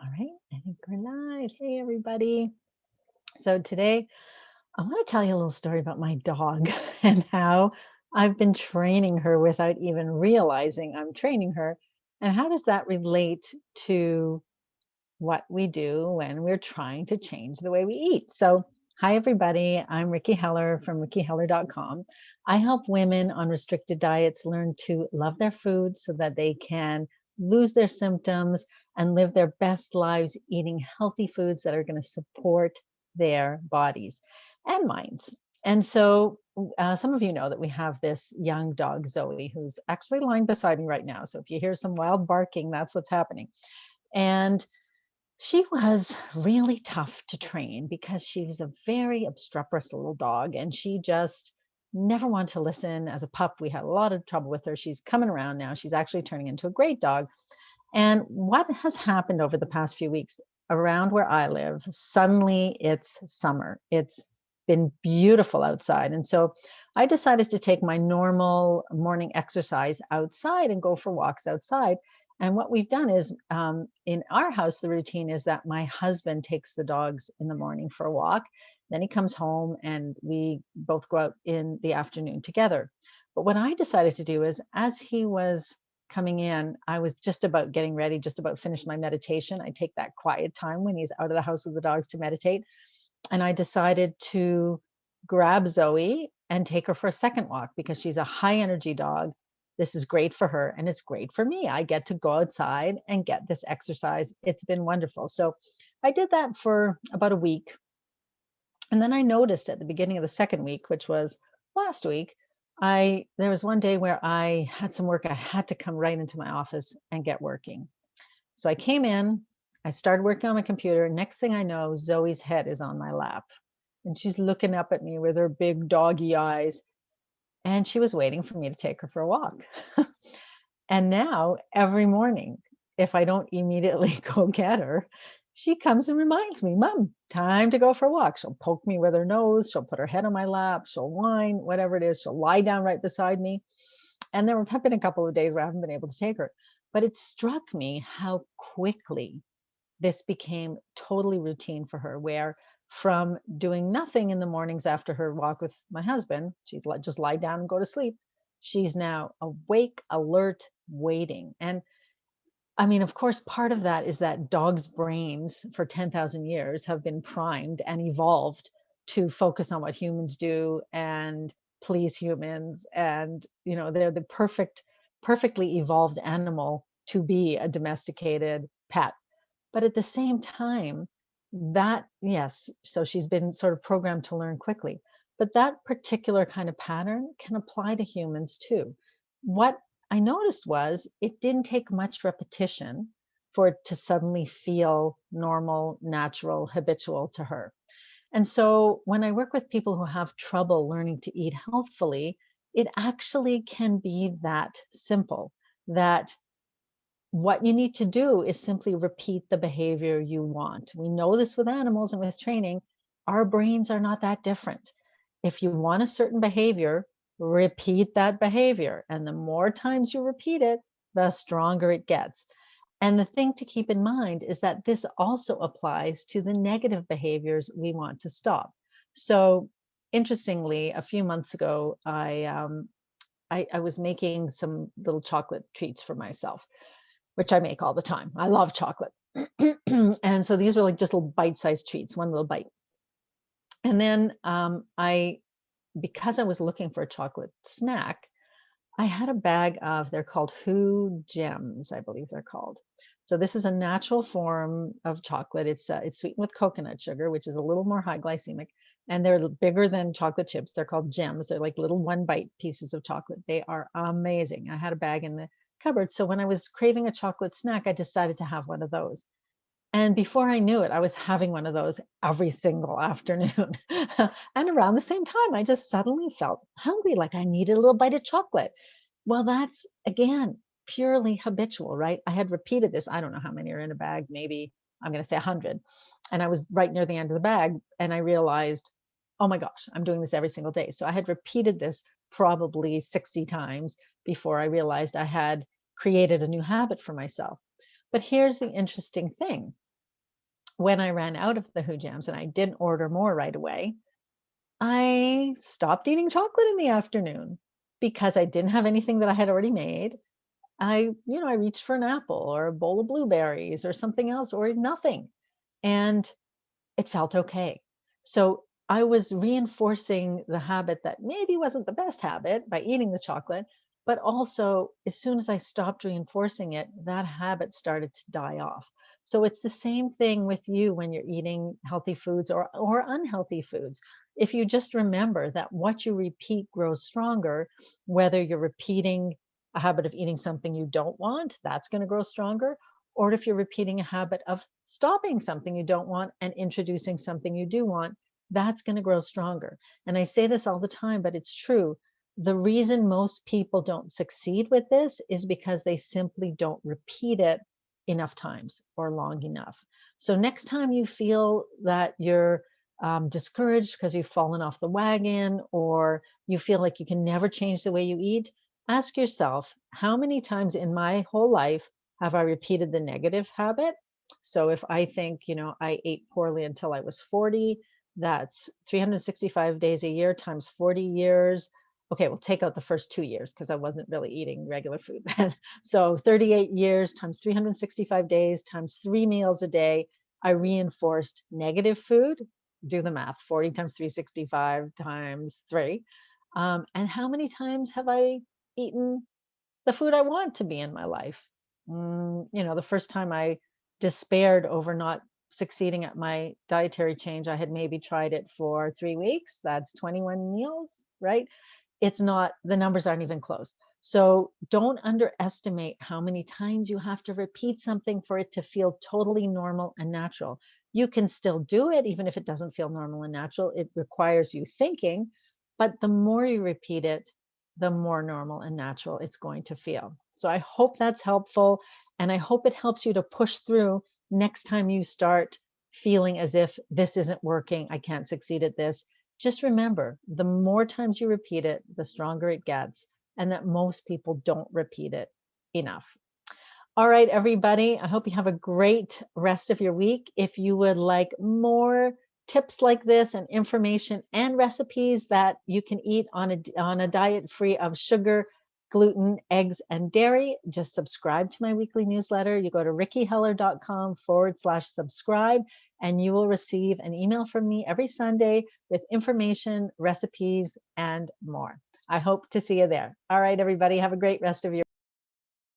All right, I think we're live. Hey, everybody. So today I want to tell you a little story about my dog and how I've been training her without even realizing I'm training her. And how does that relate to what we do when we're trying to change the way we eat? So, hi, everybody. I'm Ricki Heller from rickiheller.com. I help women on restricted diets learn to love their food so that they can lose their symptoms and live their best lives eating healthy foods that are going to support their bodies and minds. And so, some of you know that we have this young dog, Zoe, who's actually lying beside me right now. So, if you hear some wild barking, that's what's happening. And she was really tough to train because she was a very obstreperous little dog and she just never wanted to listen. As a pup, we had a lot of trouble with her. She's coming around now. She's actually turning into a great dog. And what has happened over the past few weeks around where I live, suddenly it's summer. It's been beautiful outside. And so I decided to take my normal morning exercise outside and go for walks outside. And what we've done is in our house, the routine is that my husband takes the dogs in the morning for a walk. Then he comes home and we both go out in the afternoon together. But what I decided to do is, as he was coming in, I was just about getting ready, just about finished my meditation. I take that quiet time when he's out of the house with the dogs to meditate. And I decided to grab Zoe and take her for a second walk because she's a high energy dog. This is great for her and it's great for me. I get to go outside and get this exercise. It's been wonderful. So I did that for about a week. And then I noticed at the beginning of the second week, which was last week, I there was one day where I had some work. I had to come right into my office and get working. So I came in, I started working on my computer. Next thing I know, Zoe's head is on my lap and she's looking up at me with her big doggy eyes. And she was waiting for me to take her for a walk. And now every morning, if I don't immediately go get her, she comes and reminds me, Mom, time to go for a walk. She'll poke me with her nose. She'll put her head on my lap. She'll whine, whatever it is. She'll lie down right beside me. And there have been a couple of days where I haven't been able to take her. But it struck me how quickly this became totally routine for her, where from doing nothing in the mornings after her walk with my husband, she'd just lie down and go to sleep. She's now awake, alert, waiting. And I mean, of course, part of that is that dogs' brains for 10,000 years have been primed and evolved to focus on what humans do and please humans. And, they're the perfectly evolved animal to be a domesticated pet. But at the same time, that, yes, so she's been sort of programmed to learn quickly. But that particular kind of pattern can apply to humans too. What I noticed was it didn't take much repetition for it to suddenly feel normal, natural, habitual to her. And so when I work with people who have trouble learning to eat healthfully, it actually can be that simple, that what you need to do is simply repeat the behavior you want. We know this with animals and with training. Our brains are not that different. If you want a certain behavior, repeat that behavior. And the more times you repeat it, the stronger it gets. And the thing to keep in mind is that this also applies to the negative behaviors we want to stop. So, interestingly, a few months ago, I was making some little chocolate treats for myself, which I make all the time. I love chocolate. And so these were like just little bite-sized treats, one little bite. And then because I was looking for a chocolate snack, I had a bag of, they're called Who Gems, I believe they're called. So this is a natural form of chocolate. It's sweetened with coconut sugar, which is a little more high glycemic, and they're bigger than chocolate chips. They're called gems. They're like little one bite pieces of chocolate. They are amazing. I had a bag in the cupboard. So when I was craving a chocolate snack, I decided to have one of those. And before I knew it, I was having one of those every single afternoon. And around the same time, I just suddenly felt hungry, like I needed a little bite of chocolate. Well, that's again purely habitual, right? I had repeated this. I don't know how many are in a bag, maybe I'm going to say 100. And I was right near the end of the bag and I realized, oh my gosh, I'm doing this every single day. So I had repeated this probably 60 times before I realized I had created a new habit for myself. But here's the interesting thing. When I ran out of the Who Jams and I didn't order more right away, I stopped eating chocolate in the afternoon because I didn't have anything that I had already made. I reached for an apple or a bowl of blueberries or something else or nothing. And it felt okay. So I was reinforcing the habit that maybe wasn't the best habit by eating the chocolate, but also as soon as I stopped reinforcing it, that habit started to die off. So it's the same thing with you when you're eating healthy foods or unhealthy foods. If you just remember that what you repeat grows stronger, whether you're repeating a habit of eating something you don't want, that's going to grow stronger, or if you're repeating a habit of stopping something you don't want and introducing something you do want, that's going to grow stronger. And I say this all the time, but it's true. The reason most people don't succeed with this is because they simply don't repeat it enough times or long enough. So next time you feel that you're discouraged because you've fallen off the wagon or you feel like you can never change the way you eat, ask yourself, how many times in my whole life have I repeated the negative habit? So if I think, I ate poorly until I was 40, that's 365 days a year times 40 years. Okay, we'll take out the first 2 years because I wasn't really eating regular food then. So 38 years times 365 days times 3 meals a day. I reinforced negative food. Do the math, 40 times 365 times 3. And how many times have I eaten the food I want to be in my life? The first time I despaired over not succeeding at my dietary change, I had maybe tried it for 3 weeks. That's 21 meals, right? It's not, the numbers aren't even close. So don't underestimate how many times you have to repeat something for it to feel totally normal and natural. You can still do it, even if it doesn't feel normal and natural. It requires you thinking, but the more you repeat it, the more normal and natural it's going to feel. So I hope that's helpful. And I hope it helps you to push through next time you start feeling as if this isn't working, I can't succeed at this. Just remember, the more times you repeat it, the stronger it gets, and that most people don't repeat it enough. All right, everybody, I hope you have a great rest of your week. If you would like more tips like this and information and recipes that you can eat on a diet free of sugar, gluten, eggs, and dairy, just subscribe to my weekly newsletter. You go to rickiheller.com/subscribe, and you will receive an email from me every Sunday with information, recipes, and more. I hope to see you there. All right, everybody, have a great rest of your